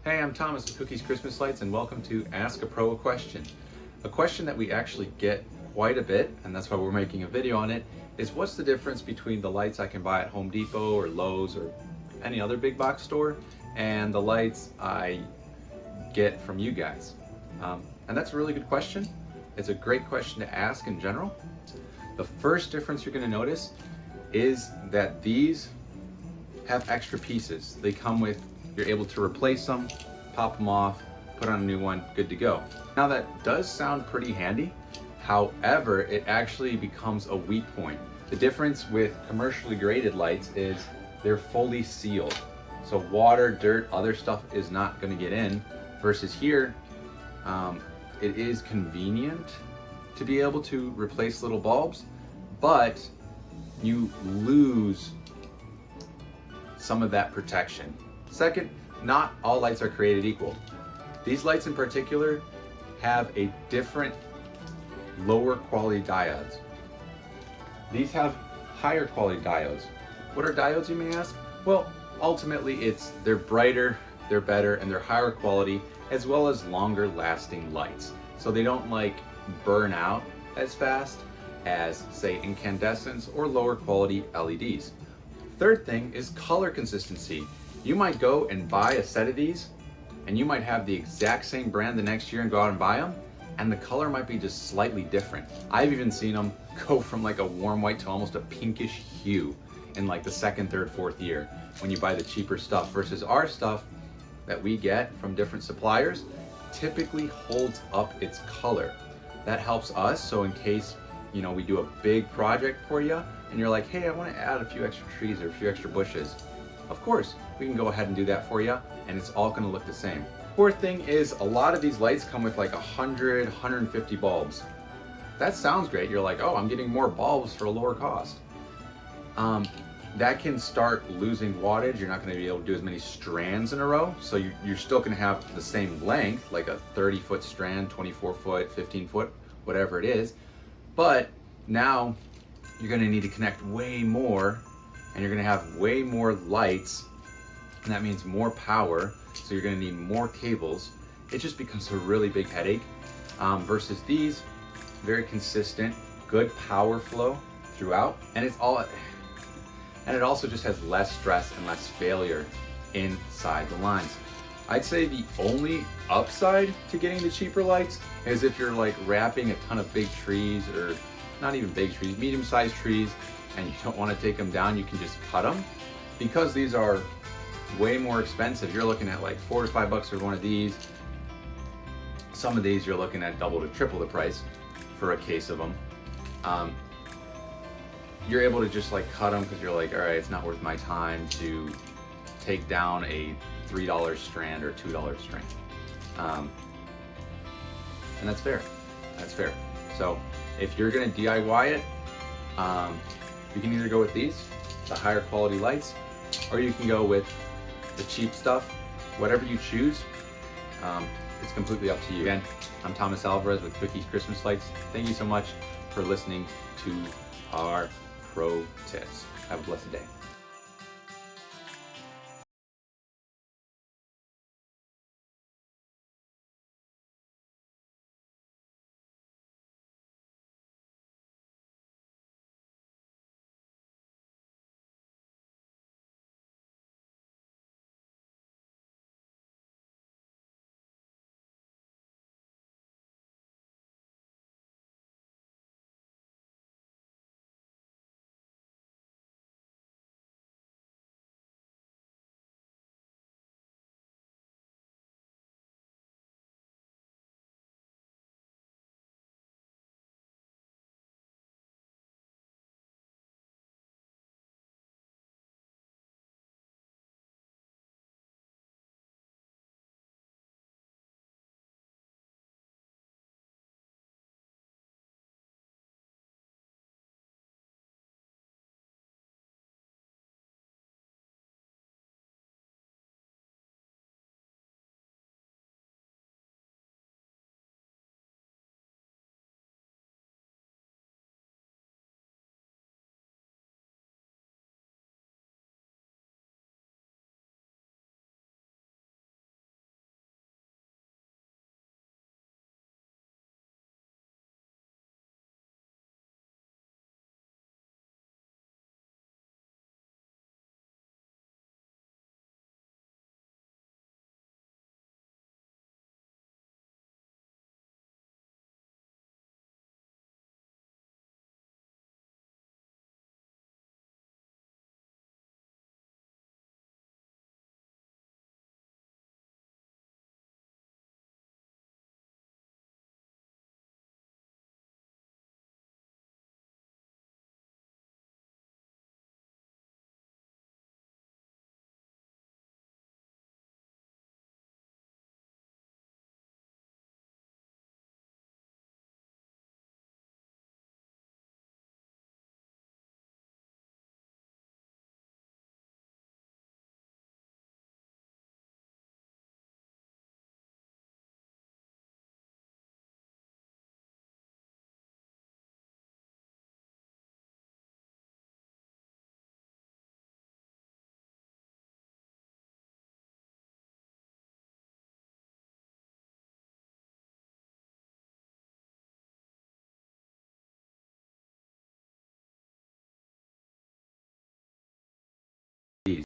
Hey, I'm Thomas with Cookies Christmas Lights, and welcome to Ask a Pro a Question. A question that we actually get quite a bit, and that's why we're making a video on it, is what's the difference between the lights I can buy at Home Depot or Lowe's or any other big box store and the lights I get from you guys? And that's a really good question. It's a great question to ask in general. The first difference you're going to notice is that these have extra pieces. They come with, you're able to replace them, pop them off, put on a new one, good to go. Now that does sound pretty handy. However, it actually becomes a weak point. The difference with commercially graded lights is they're fully sealed. So water, dirt, other stuff is not going to get in, versus here, it is convenient to be able to replace little bulbs, but you lose some of that protection. Second, not all lights are created equal. These lights in particular have a different lower quality diodes. These have higher quality diodes. What are diodes, you may ask? Well, ultimately they're brighter, they're better, and they're higher quality, as well as longer lasting lights. So they don't burn out as fast as, say, incandescents or lower quality LEDs. Third thing is color consistency. You might go and buy a set of these, and you might have the exact same brand the next year and go out and buy them, and the color might be just slightly different. I've even seen them go from a warm white to almost a pinkish hue in the second, third, fourth year when you buy the cheaper stuff, versus our stuff that we get from different suppliers typically holds up its color. That helps us, so in case we do a big project for you and you're like, hey, I want to add a few extra trees or a few extra bushes, of course we can go ahead and do that for you, and it's all going to look the same. Fourth thing is, a lot of these lights come with 100, 150 bulbs. That sounds great. You're like, oh, I'm getting more bulbs for a lower cost. That can start losing wattage. You're not going to be able to do as many strands in a row, so you're still going to have the same length, like a 30-foot strand, 24-foot, 15-foot, whatever it is. But now you're going to need to connect way more, and you're going to have way more lights, and that means more power, so you're going to need more cables. It just becomes a really big headache, versus these, very consistent, good power flow throughout, and it also just has less stress and less failure inside the lines. I'd say the only upside to getting the cheaper lights is if you're wrapping a ton of big trees, or not even big trees, medium-sized trees, and you don't want to take them down, you can just cut them. Because these are way more expensive, you're looking at $4 to $5 for one of these. Some of these you're looking at double to triple the price for a case of them. You're able to just cut them because you're all right, it's not worth my time to take down a $3 strand or $2 strand. And that's fair. That's fair. So if you're gonna DIY it, you can either go with these, the higher quality lights, or you can go with the cheap stuff. Whatever you choose, it's completely up to you. Again, I'm Thomas Alvarez with Cookies Christmas Lights. Thank you so much for listening to our pro tips. Have a blessed day.